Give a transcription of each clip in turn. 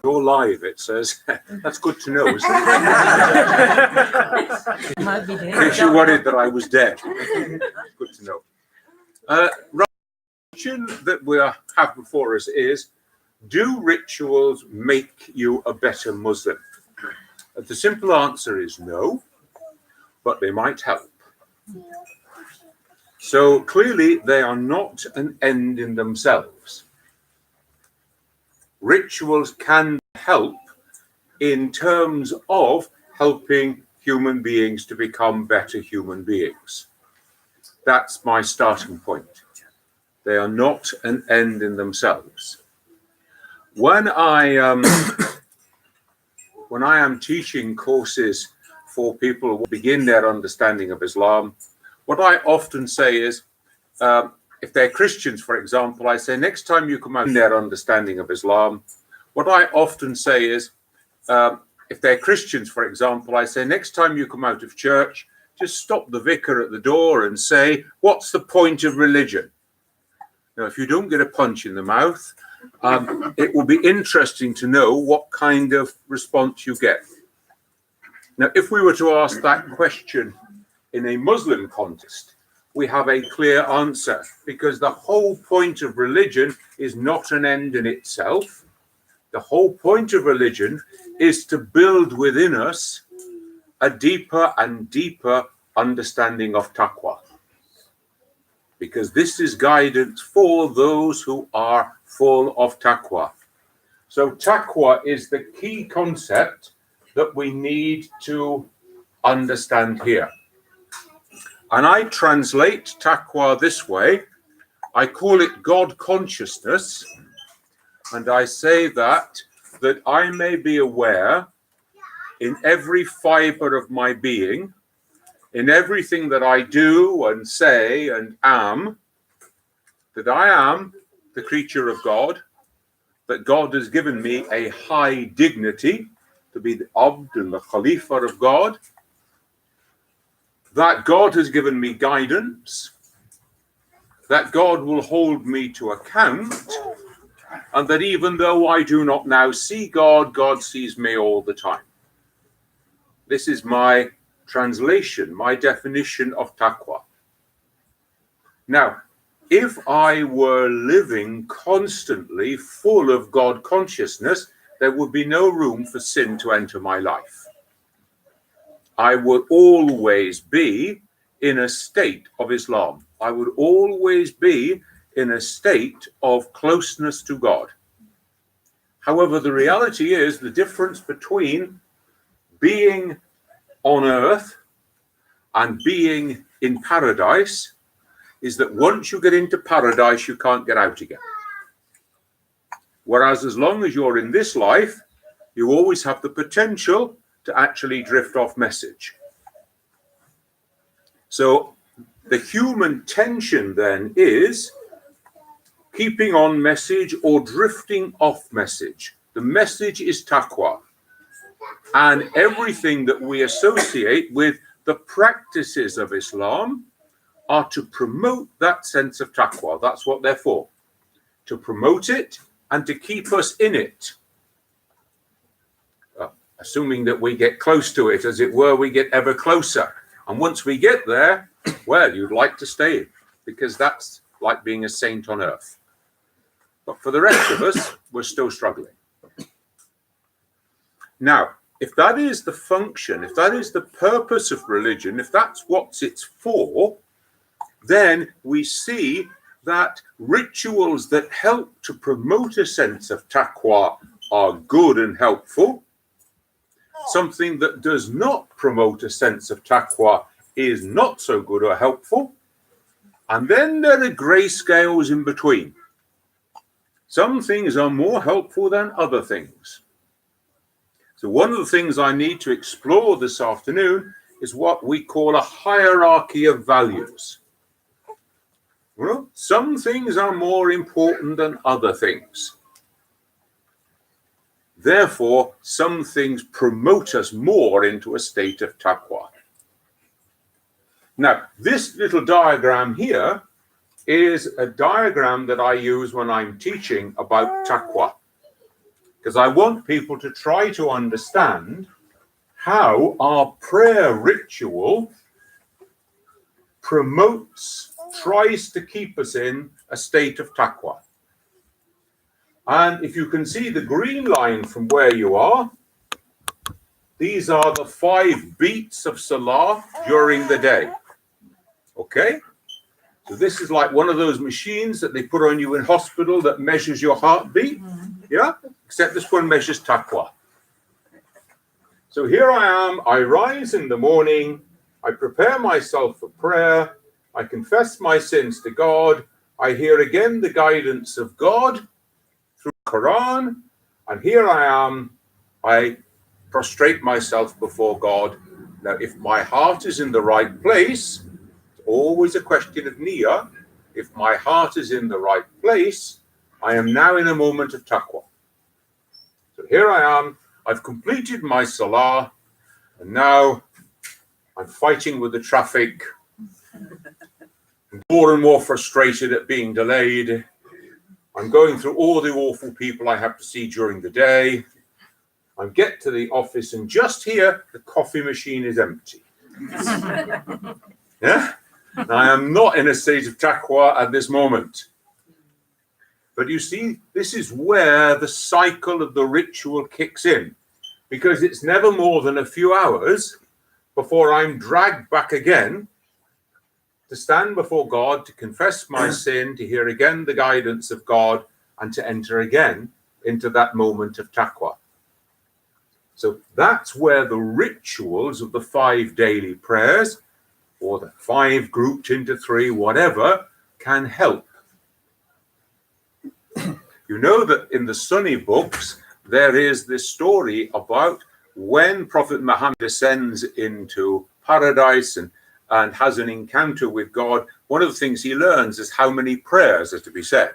You're live, it says. That's good to know. Isn't it? Might be dead. In case you worried that I was dead. Good to know. The question that we have before us is, do rituals make you a better Muslim? The simple answer is no, but they might help. So clearly they are not an end in themselves. Rituals can help in terms of helping human beings to become better human beings. That's my starting point. They are not an end in themselves. When I am teaching courses for people who begin their understanding of Islam, what I often say is, if they're Christians, for example, I say, next time you come out in their understanding of Islam, what I often say is, if they're Christians, for example, I say, next time you come out of church, just stop the vicar at the door and say, what's the point of religion? Now, if you don't get a punch in the mouth, it will be interesting to know what kind of response you get. Now, if we were to ask that question in a Muslim context, we have a clear answer, because the whole point of religion is not an end in itself. The whole point of religion is to build within us a deeper and deeper understanding of taqwa, because this is guidance for those who are full of taqwa. So taqwa is the key concept that we need to understand here. And I translate taqwa this way. I call it God consciousness. And I say that I may be aware in every fiber of my being, in everything that I do and say and am, that I am the creature of God, that God has given me a high dignity to be the Abd and the Khalifa of God, that God has given me guidance, that God will hold me to account, and that even though I do not now see God, God sees me all the time. This is my translation, my definition of taqwa. Now, if I were living constantly full of God consciousness, there would be no room for sin to enter my life. I would always be in a state of Islam. I would always be in a state of closeness to God. However, the reality is the difference between being on earth and being in paradise is that once you get into paradise, you can't get out again. Whereas as long as you're in this life, you always have the potential to actually drift off message. So the human tension then is keeping on message or drifting off message. The message is taqwa. And everything that we associate with the practices of Islam are to promote that sense of taqwa. That's what they're for. To promote it and to keep us in it. Assuming that we get close to it, as it were, we get ever closer. And once we get there, well, you'd like to stay, because that's like being a saint on earth. But for the rest of us, we're still struggling. Now, if that is the function, if that is the purpose of religion, if that's what it's for, then we see that rituals that help to promote a sense of taqwa are good and helpful. Something that does not promote a sense of taqwa is not so good or helpful. And then there are grey scales in between. Some things are more helpful than other things. So one of the things I need to explore this afternoon is what we call a hierarchy of values. Well, some things are more important than other things. Therefore, some things promote us more into a state of taqwa. Now, this little diagram here is a diagram that I use when I'm teaching about taqwa. because I want people to try to understand how our prayer ritual tries to keep us in a state of taqwa. And if you can see the green line from where you are, these are the 5 beats of salah during the day. Okay? So this is like one of those machines that they put on you in hospital that measures your heartbeat. Yeah? Except this one measures taqwa. So here I am. I rise in the morning. I prepare myself for prayer. I confess my sins to God. I hear again the guidance of God through the Quran. And here I am. I prostrate myself before God. Now, if my heart is in the right place, it's always a question of niyyah. If my heart is in the right place, I am now in a moment of taqwa. So here I am. I've completed my salah, and now I'm fighting with the traffic. I'm more and more frustrated at being delayed. I'm going through all the awful people I have to see during the day. I get to the office, and just here, the coffee machine is empty. Yeah? I am not in a state of taqwa at this moment. But you see, this is where the cycle of the ritual kicks in, because it's never more than a few hours before I'm dragged back again to stand before God, to confess my sin, to hear again the guidance of God, and to enter again into that moment of taqwa. So that's where the rituals of the 5 daily prayers, or the 5 grouped into 3, whatever, can help. You know that in the Sunni books, there is this story about when Prophet Muhammad descends into paradise and has an encounter with God. One of the things he learns is how many prayers are to be said.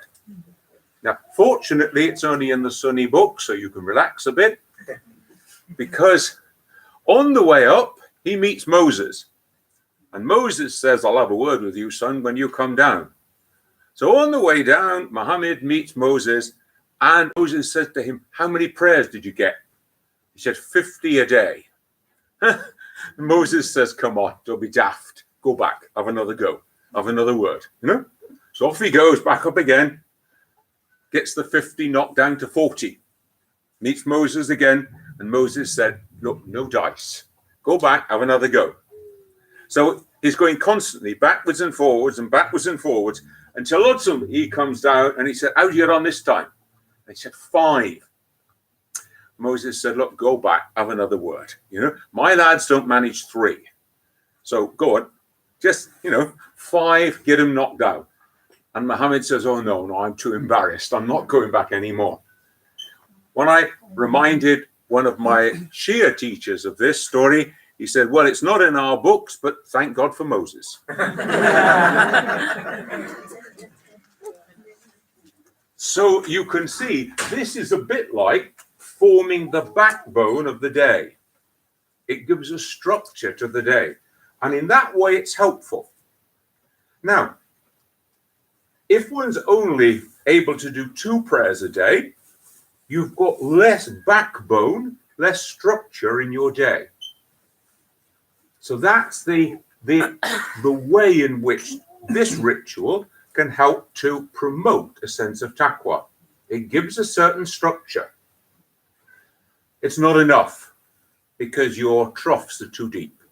Now, fortunately, it's only in the Sunni book, so you can relax a bit, because on the way up, he meets Moses. And Moses says, I'll have a word with you, son, when you come down. So on the way down, Muhammad meets Moses, and Moses says to him, how many prayers did you get? He said, 50 a day. Moses says, come on, don't be daft. Go back, have another go, have another word. You know? So off he goes, back up again, gets the 50 knocked down to 40. Meets Moses again, and Moses said, look, no dice. Go back, have another go. So he's going constantly backwards and forwards, until ultimately he comes down and he said, how did you get on this time? And he said, 5. Moses said, look, go back, have another word. You know, my lads don't manage 3. So go on, just, 5, get him knocked down. And Muhammad says, oh, no, I'm too embarrassed. I'm not going back anymore. When I reminded one of my Shia teachers of this story, he said, well, it's not in our books, but thank God for Moses. So you can see this is a bit like forming the backbone of the day. It gives a structure to the day. And in that way, it's helpful. Now, if one's only able to do 2 prayers a day, you've got less backbone, less structure in your day. So that's the way in which this ritual can help to promote a sense of taqwa. It gives a certain structure. It's not enough because your troughs are too deep.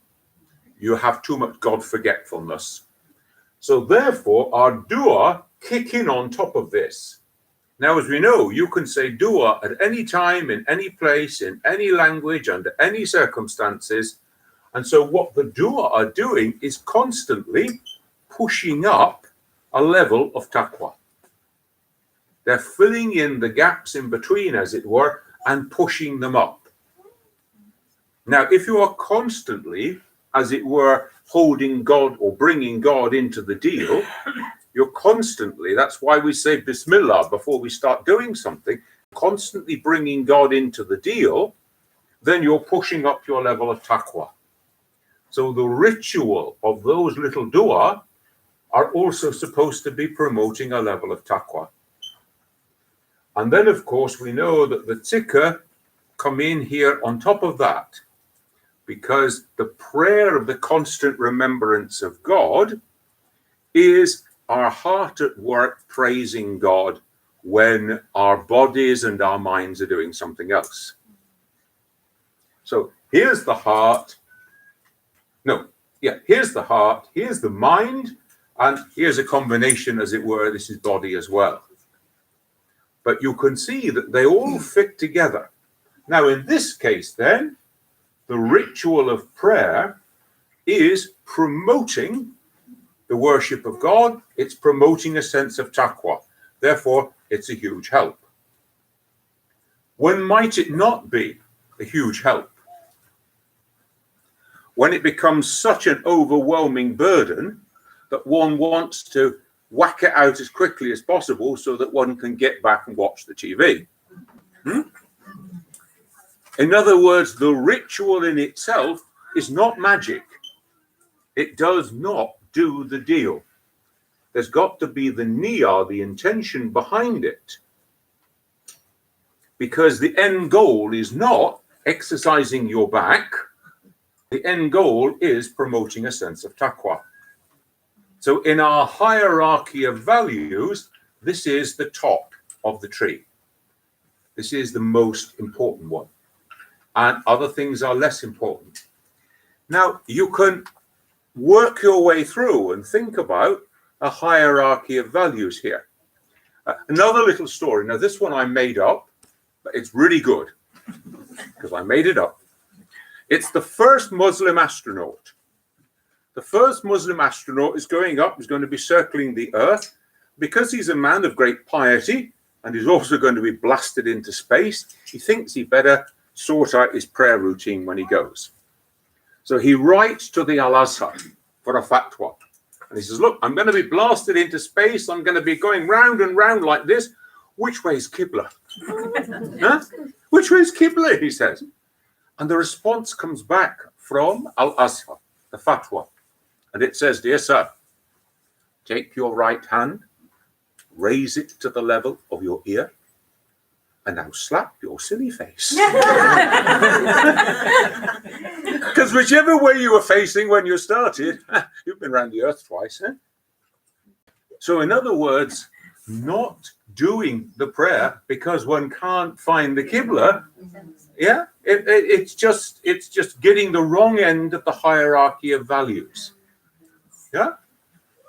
You have too much God forgetfulness. So therefore, our dua kick in on top of this. Now, as we know, you can say dua at any time, in any place, in any language, under any circumstances. And so what the dua are doing is constantly pushing up a level of taqwa. They're filling in the gaps in between, as it were, and pushing them up. Now, if you are constantly, as it were, holding God or bringing God into the deal, you're constantly, that's why we say Bismillah before we start doing something, constantly bringing God into the deal, then you're pushing up your level of taqwa. So the ritual of those little dua are also supposed to be promoting a level of taqwa. And then, of course, we know that the tzika come in here on top of that, because the prayer of the constant remembrance of God is our heart at work praising God when our bodies and our minds are doing something else. So here's the heart. Here's the heart, here's the mind, and here's a combination, as it were. This is body as well. But you can see that they all fit together. Now, in this case, then, the ritual of prayer is promoting the worship of God. It's promoting a sense of taqwa. Therefore, it's a huge help. When might it not be a huge help? When it becomes such an overwhelming burden that one wants to whack it out as quickly as possible so that one can get back and watch the TV. In other words, the ritual in itself is not magic. It does not do the deal. There's got to be the niyyah, the intention behind it. Because the end goal is not exercising your back. The end goal is promoting a sense of taqwa. So in our hierarchy of values, this is the top of the tree. This is the most important one. And other things are less important. Now, you can work your way through and think about a hierarchy of values here. Another little story. Now, this one I made up, but it's really good because I made it up. It's the first Muslim astronaut. The first Muslim astronaut is going up, is going to be circling the Earth. Because he's a man of great piety and he's also going to be blasted into space, he thinks he better sort out his prayer routine when he goes. So he writes to the Al-Azhar for a fatwa. And he says, look, I'm going to be blasted into space. I'm going to be going round and round like this. Which way is Qibla? Huh? Which way is Qibla, he says. And the response comes back from Al-Azhar, the fatwa. And it says, dear sir, take your right hand, raise it to the level of your ear, and now slap your silly face. Because whichever way you were facing when you started, you've been around the earth twice. So in other words, not doing the prayer because one can't find the Qibla, it's just getting the wrong end of the hierarchy of values. Yeah,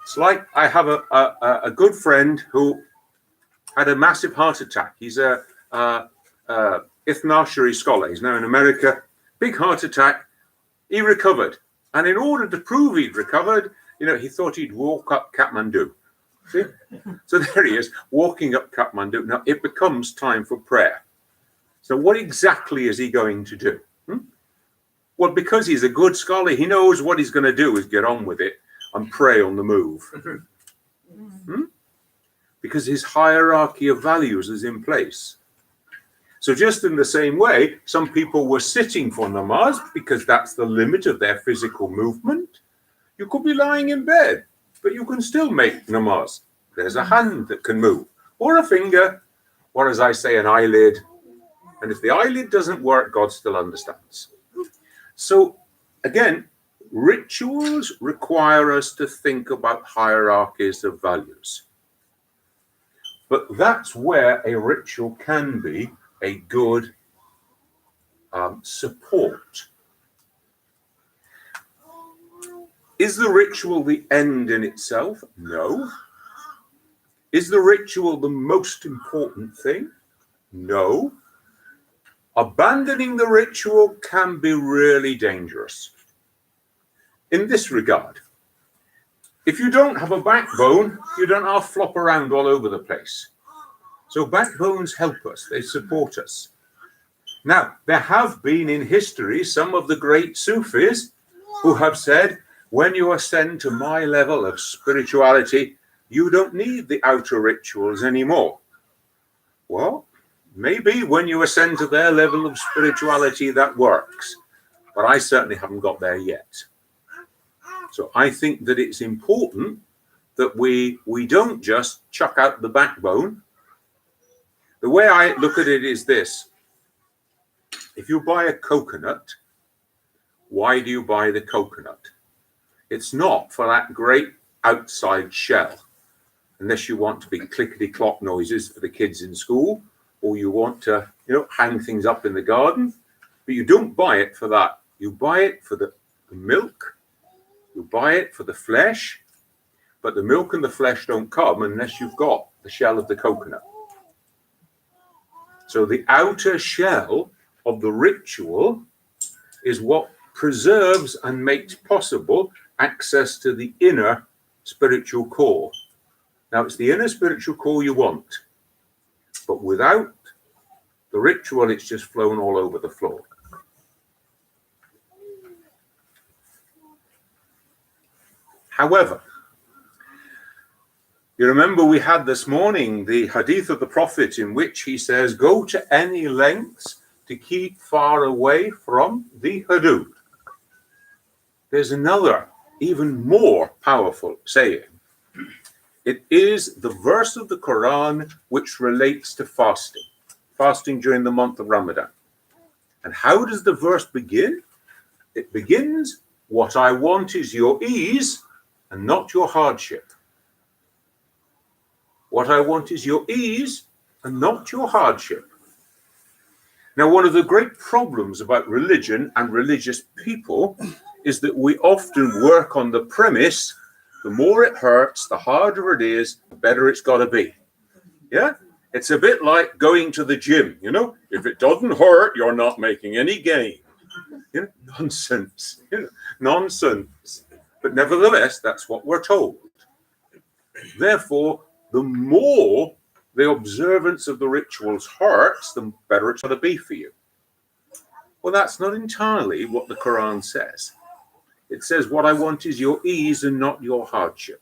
it's like I have a good friend who had a massive heart attack. He's a Ithnashari scholar. He's now in America. Big heart attack. He recovered, and in order to prove he'd recovered, he thought he'd walk up Kathmandu. See? So there he is, walking up Kathmandu. Now it becomes time for prayer. So what exactly is he going to do? Well, because he's a good scholar, he knows what he's going to do is get on with it and pray on the move. Because his hierarchy of values is in place. So just in the same way, some people were sitting for namaz because that's the limit of their physical movement. You could be lying in bed, but you can still make namaz. There's a hand that can move, or a finger, or as I say, an eyelid. And if the eyelid doesn't work, God still understands. So again, rituals require us to think about hierarchies of values. But that's where a ritual can be a good support. Is the ritual the end in itself? No. Is the ritual the most important thing? No. Abandoning the ritual can be really dangerous. In this regard, if you don't have a backbone, you don't have to flop around all over the place. So backbones help us, they support us. Now, there have been in history some of the great Sufis who have said, when you ascend to my level of spirituality, you don't need the outer rituals anymore. Well, maybe when you ascend to their level of spirituality, that works. But I certainly haven't got there yet. So I think that it's important that we don't just chuck out the backbone The way I look at it is this. If you buy a coconut, why do you buy the coconut? It's not for that great outside shell, unless you want to be clickety-clock noises for the kids in school, or you want to, hang things up in the garden. But you don't buy it for that. You buy it for the milk. You buy it for the flesh. But the milk and the flesh don't come unless you've got the shell of the coconut. So the outer shell of the ritual is what preserves and makes possible access to the inner spiritual core. Now, it's the inner spiritual core you want, but without the ritual, it's just flown all over the floor. However, you remember we had this morning the hadith of the Prophet in which he says, go to any lengths to keep far away from the hudud. There's another, even more powerful saying. It is the verse of the Quran which relates to fasting during the month of Ramadan. And how does the verse begin? It begins, what I want is your ease and not your hardship. What I want is your ease and not your hardship. Now, one of the great problems about religion and religious people is that we often work on the premise, the more it hurts, the harder it is, the better it's got to be. Yeah? It's a bit like going to the gym, If it doesn't hurt, you're not making any gain. Nonsense. Nonsense. But nevertheless, that's what we're told. Therefore, the more the observance of the rituals hurts, the better it's going to be for you. Well, that's not entirely what the Quran says. It says, what I want is your ease and not your hardship.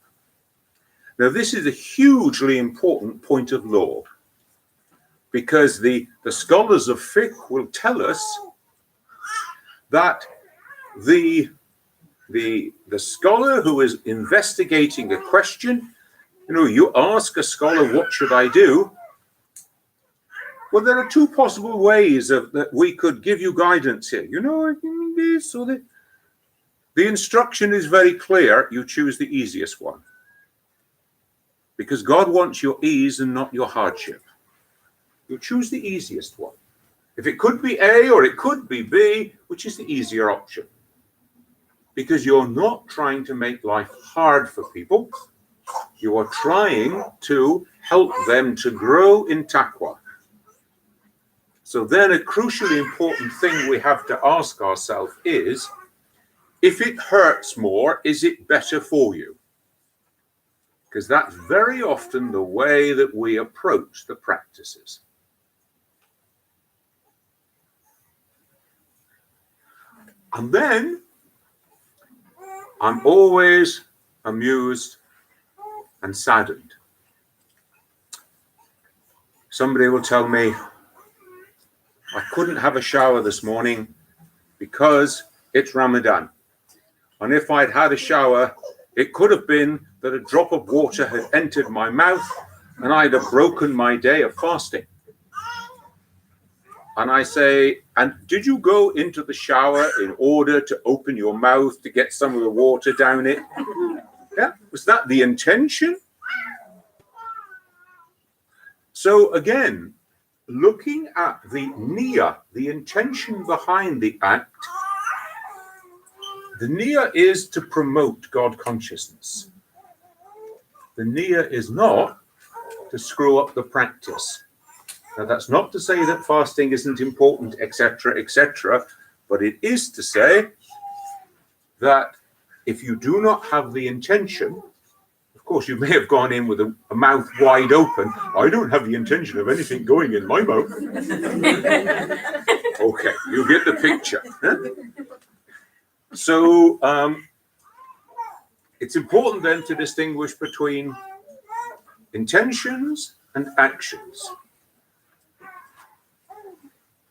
Now, this is a hugely important point of law, because the scholars of fiqh will tell us that the scholar who is investigating a question, you ask a scholar, what should I do? Well, there are two possible ways that we could give you guidance here. This or that. The instruction is very clear. You choose the easiest one. Because God wants your ease and not your hardship. You choose the easiest one. If it could be A or it could be B, which is the easier option? Because you're not trying to make life hard for people. You are trying to help them to grow in taqwa. So then a crucially important thing we have to ask ourselves is, if it hurts more, is it better for you? Because that's very often the way that we approach the practices. And then I'm always amused and saddened. Somebody will tell me, I couldn't have a shower this morning because it's Ramadan. And if I'd had a shower, it could have been that a drop of water had entered my mouth and I'd have broken my day of fasting. And I say, and did you go into the shower in order to open your mouth to get some of the water down it? Yeah, was that the intention? So again, looking at the niyyah, the intention behind the act, the niyyah is to promote God consciousness. The niyyah is not to screw up the practice. Now, that's not to say that fasting isn't important, etc., etc., but it is to say that if you do not have the intention, of course, you may have gone in with a mouth wide open. I don't have the intention of anything going in my mouth. Okay, you get the picture. Huh? So it's important then to distinguish between intentions and actions.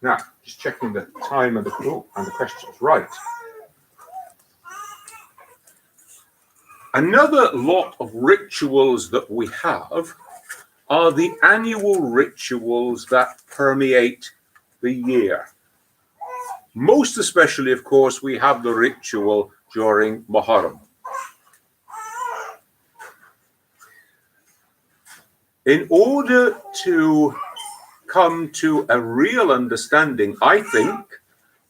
Now, just checking the time and the questions. Right. Another lot of rituals that we have are the annual rituals that permeate the year. Most especially, of course, we have the ritual during Muharram. In order to come to a real understanding, I think,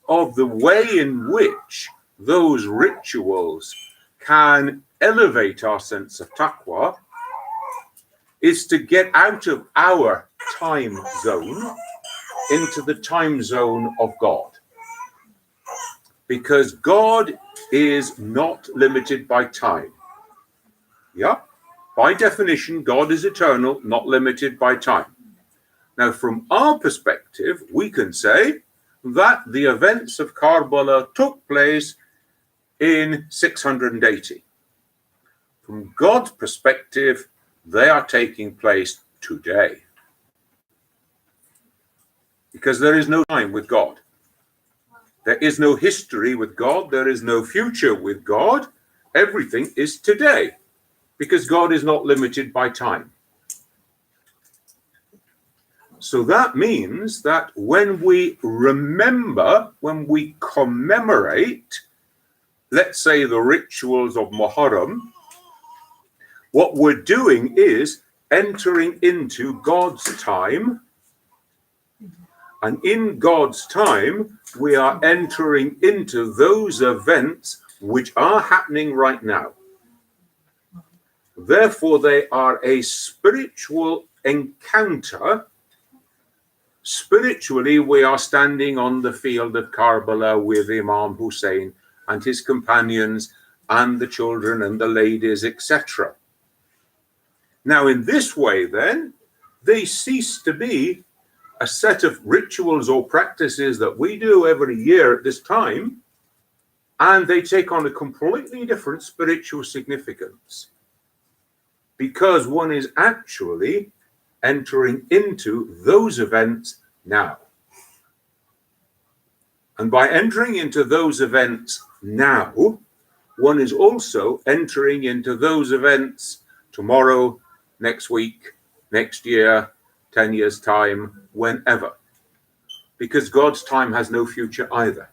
of the way in which those rituals can elevate our sense of taqwa, is to get out of our time zone into the time zone of God. Because God is not limited by time. Yeah? By definition, God is eternal, not limited by time. Now, from our perspective, we can say that the events of Karbala took place in 680. From God's perspective, they are taking place today. Because there is no time with God. There is no history with God. There is no future with God. Everything is today. Because God is not limited by time. So that means that when we remember, when we commemorate, let's say the rituals of Muharram, what we're doing is entering into God's time. And in God's time, we are entering into those events which are happening right now. Therefore, they are a spiritual encounter. Spiritually, we are standing on the field of Karbala with Imam Hussein and his companions and the children and the ladies, etc. Now, in this way, then, they cease to be a set of rituals or practices that we do every year at this time, and they take on a completely different spiritual significance. Because one is actually entering into those events now. And by entering into those events now, one is also entering into those events tomorrow, next week, next year, 10 years' time, whenever. Because God's time has no future either.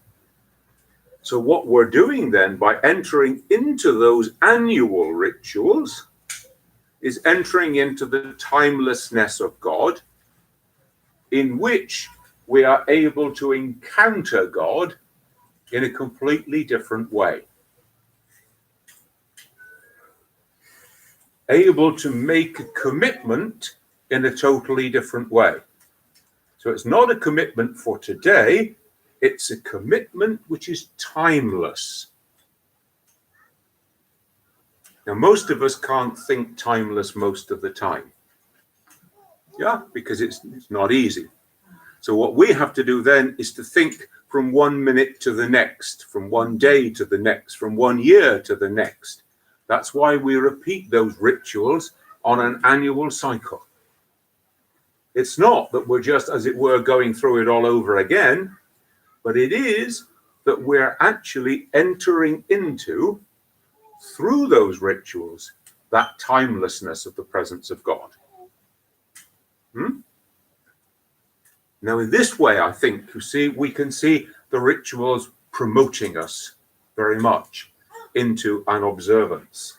So what we're doing then by entering into those annual rituals is entering into the timelessness of God, in which we are able to encounter God in a completely different way. Able to make a commitment in a totally different way. So it's not a commitment for today, it's a commitment which is timeless. Now, most of us can't think timeless most of the time. Yeah, because it's not easy. So what we have to do then is to think from 1 minute to the next, from one day to the next, from 1 year to the next. That's why we repeat those rituals on an annual cycle. It's not that we're just, as it were, going through it all over again, but it is that we're actually entering into, through those rituals, that timelessness of the presence of God. Now, in this way, I think, you see, we can see the rituals promoting us very much into an observance.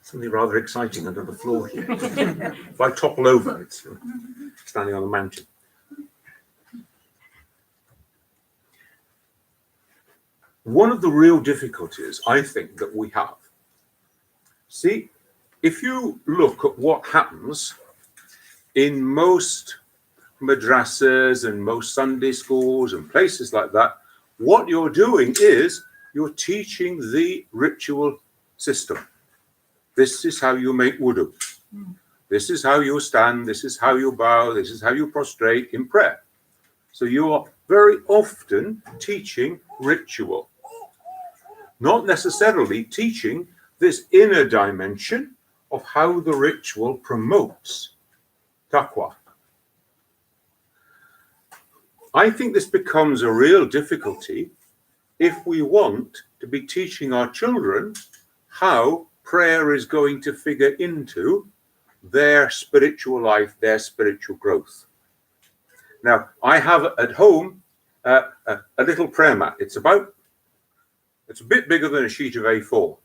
Something rather exciting under the floor here. If I topple over, it's standing on a mountain. One of the real difficulties, I think, that we have, see, if you look at what happens in most madrasas and most Sunday schools and places like that, what you're doing is you're teaching the ritual system. This is how you make wudu. This is how you stand. This is how you bow. This is how you prostrate in prayer. So you are very often teaching ritual, not necessarily teaching this inner dimension of how the ritual promotes taqwa. I think this becomes a real difficulty if we want to be teaching our children how prayer is going to figure into their spiritual life, their spiritual growth. Now, I have at home a little prayer mat. It's a bit bigger than a sheet of A4.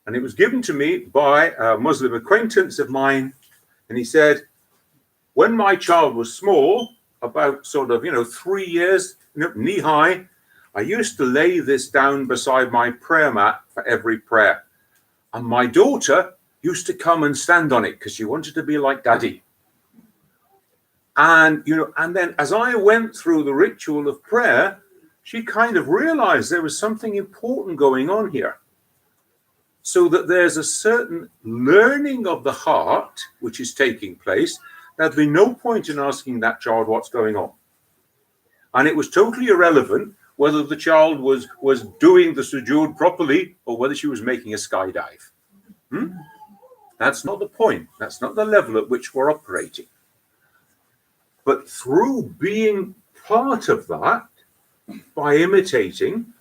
And it was given to me by a Muslim acquaintance of mine. And he said, when my child was small, about 3 years, knee high, I used to lay this down beside my prayer mat for every prayer. And my daughter used to come and stand on it because she wanted to be like Daddy. And, and then as I went through the ritual of prayer, she kind of realized there was something important going on here. So that there's a certain learning of the heart which is taking place. There'd be no point in asking that child what's going on. And it was totally irrelevant whether the child was doing the sujood properly or whether she was making a skydive. That's not the point. That's not the level at which we're operating. But through being part of that, by imitating,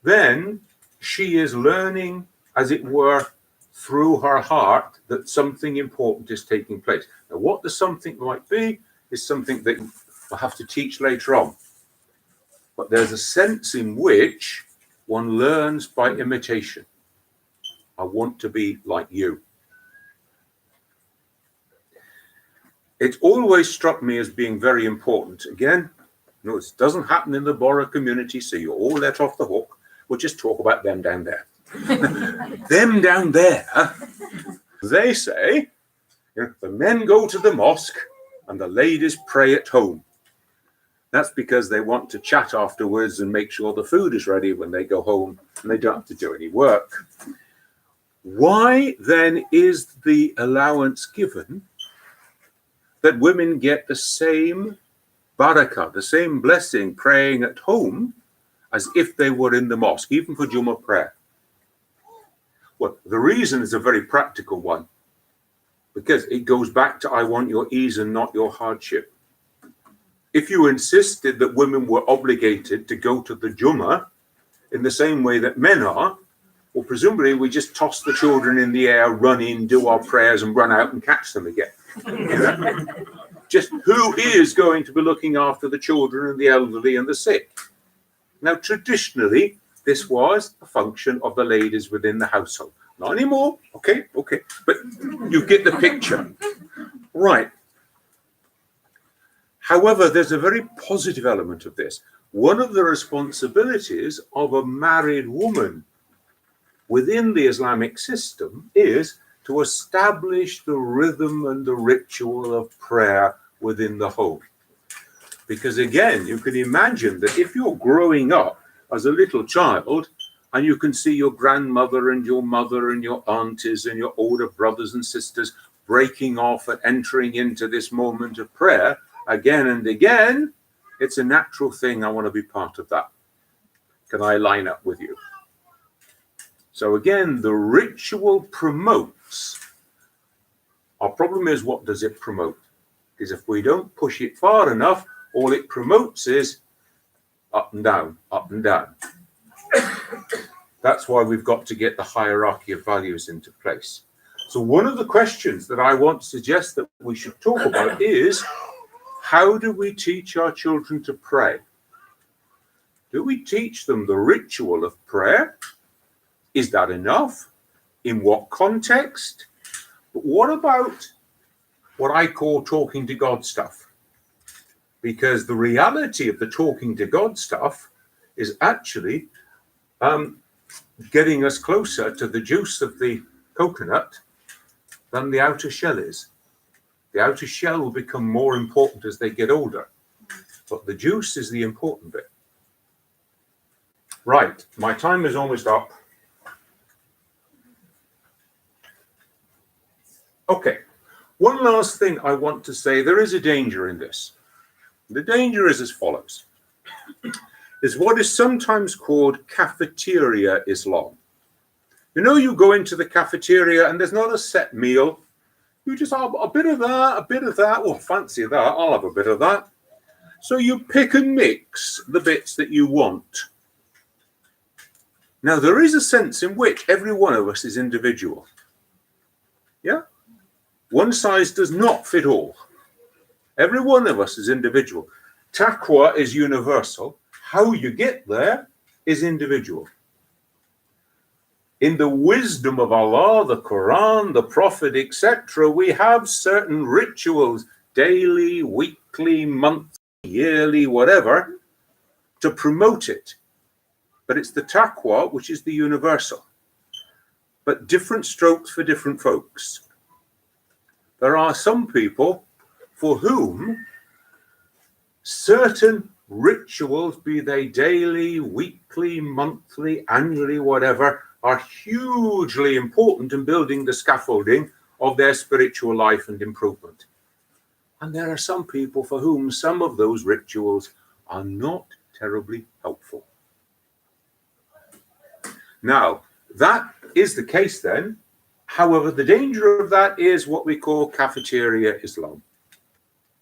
then she is learning, as it were, through her heart that something important is taking place. Now, what the something might be is something that we'll have to teach later on. But there's a sense in which one learns by imitation. I want to be like you. It always struck me as being very important. Again, it doesn't happen in the Bora community, so you're all let off the hook. We'll just talk about them down there. Them down there, they say, the men go to the mosque and the ladies pray at home. That's because they want to chat afterwards and make sure the food is ready when they go home and they don't have to do any work. Why then is the allowance given that women get the same barakah, the same blessing praying at home as if they were in the mosque, even for Jummah prayer? Well, the reason is a very practical one, because it goes back to I want your ease and not your hardship. If you insisted that women were obligated to go to the Jummah in the same way that men are, well, presumably we just toss the children in the air, run in, do our prayers and run out and catch them again. Just who is going to be looking after the children and the elderly and the sick? Now, traditionally, this was a function of the ladies within the household. Not anymore. Okay. But you get the picture. Right. However, there's a very positive element of this. One of the responsibilities of a married woman within the Islamic system is to establish the rhythm and the ritual of prayer within the home. Because again, you can imagine that if you're growing up as a little child and you can see your grandmother and your mother and your aunties and your older brothers and sisters breaking off and entering into this moment of prayer again and again, it's a natural thing. I want to be part of that. Can I line up with you? So again, the ritual promotes. Our problem is, what does it promote? Because if we don't push it far enough, all it promotes is up and down, up and down. That's why we've got to get the hierarchy of values into place. So one of the questions that I want to suggest that we should talk about is, how do we teach our children to pray? Do we teach them the ritual of prayer? Is that enough? In what context? But what about what I call talking to God stuff? Because the reality of the talking to God stuff is actually getting us closer to the juice of the coconut than the outer shell is. The outer shell will become more important as they get older, but the juice is the important bit. Right, my time is almost up. Okay, one last thing I want to say. There is a danger in this. The danger is as follows. Is what is sometimes called cafeteria Islam. You go into the cafeteria and there's not a set meal. You just have a bit of that, a bit of that. Well, fancy that, I'll have a bit of that. So you pick and mix the bits that you want. Now, there is a sense in which every one of us is individual. Yeah? One size does not fit all. Every one of us is individual. Taqwa is universal. How you get there is individual. In the wisdom of Allah, the Quran, the Prophet, etc., we have certain rituals, daily, weekly, monthly, yearly, whatever, to promote it. But it's the taqwa which is the universal. But different strokes for different folks. There are some people for whom certain rituals, be they daily, weekly, monthly, annually, whatever, are hugely important in building the scaffolding of their spiritual life and improvement. And there are some people for whom some of those rituals are not terribly helpful. Now, that is the case then. However, the danger of that is what we call cafeteria Islam.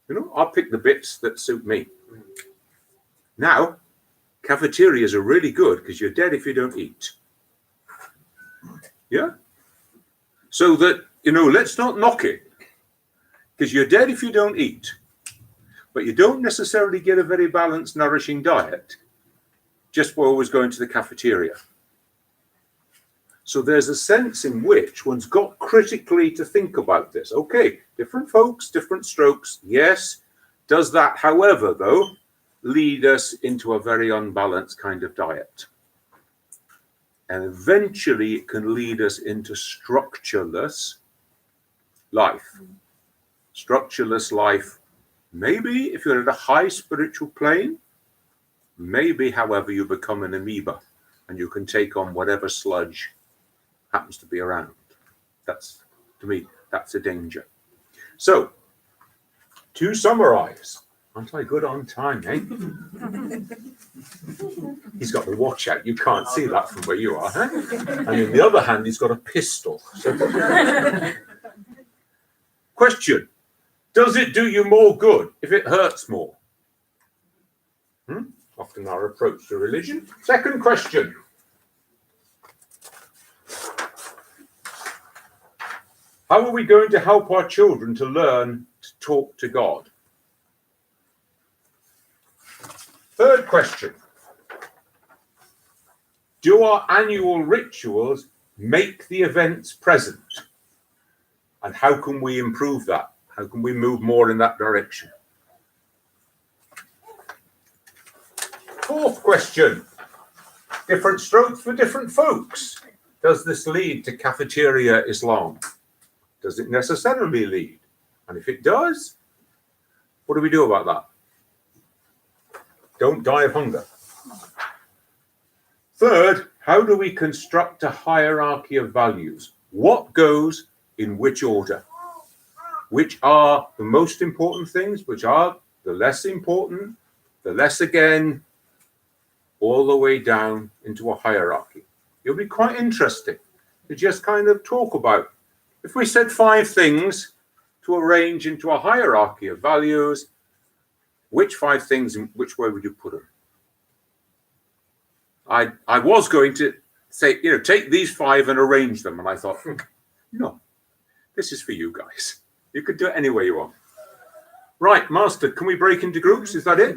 You know, I'll pick the bits that suit me. Now, cafeterias are really good because you're dead if you don't eat. Yeah? So that, you know, let's not knock it. Because you're dead if you don't eat. But you don't necessarily get a very balanced, nourishing diet just by always going to the cafeteria. So there's a sense in which one's got critically to think about this. Okay, different folks, different strokes, yes. Does that, however, though, lead us into a very unbalanced kind of diet? And eventually it can lead us into structureless life. Structureless life, maybe if you're at a high spiritual plane, maybe, however, you become an amoeba and you can take on whatever sludge happens to be around. That's, to me, that's a danger. So, to summarize, aren't I good on time, eh? He's got the watch out. You can't see that from where you are, huh? And in the other hand, he's got a pistol. So... Question. Does it do you more good if it hurts more? Often our approach to religion. Second question. How are we going to help our children to learn to talk to God? Third question. Do our annual rituals make the events present? And how can we improve that? How can we move more in that direction? Fourth question. Different strokes for different folks. Does this lead to cafeteria Islam? Does it necessarily lead? And if it does, what do we do about that? Don't die of hunger. Third, how do we construct a hierarchy of values? What goes in which order? Which are the most important things? Which are the less important? The less again? All the way down into a hierarchy. It'll be quite interesting to just kind of talk about. If we said 5 things to arrange into a hierarchy of values, which 5 things in which way would you put them? I was going to say, you know, take these 5 and arrange them. And I thought, no, this is for you guys. You could do it any way you want. Right, Master, can we break into groups? Is that it?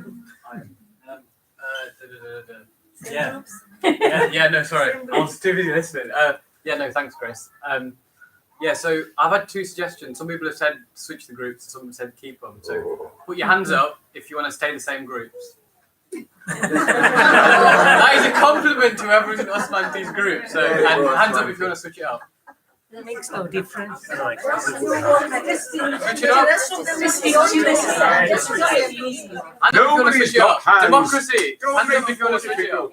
Yeah, no, sorry. I was too busy listening. No, thanks, Chris. So I've had 2 suggestions. Some people have said switch the groups, some have said keep them. So put your hands up if you want to stay in the same groups. That is a compliment to whoever's in Usman's group. So, and hands up if you want to switch it up. It makes no difference. Switch it up. Nobody's got hands. Democracy. Hands up if you want to switch it up.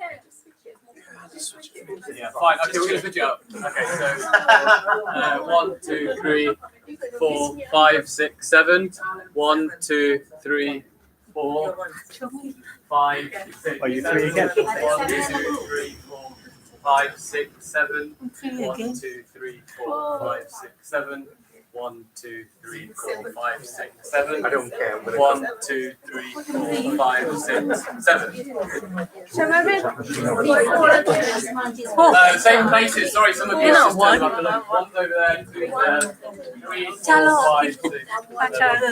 Yeah, fine. Okay, we're going to switch it up. Okay, so 1, 2, 3, 4, 5, 6, 7. 1, 2, 3, 4, 5, 6. Are you 3 again? 1, 2, 3, 4, 5, 6, 7. 1, 2, 3, 4, 5, 6, 7. 1, 2, 3, 4, 5, 6, 7. I don't care. 1, 2, 3, 4, 5, 6, 7. Same places. Sorry, some of you just turned up. One's over there, 2's there, 3, 4, 5, 6, 7.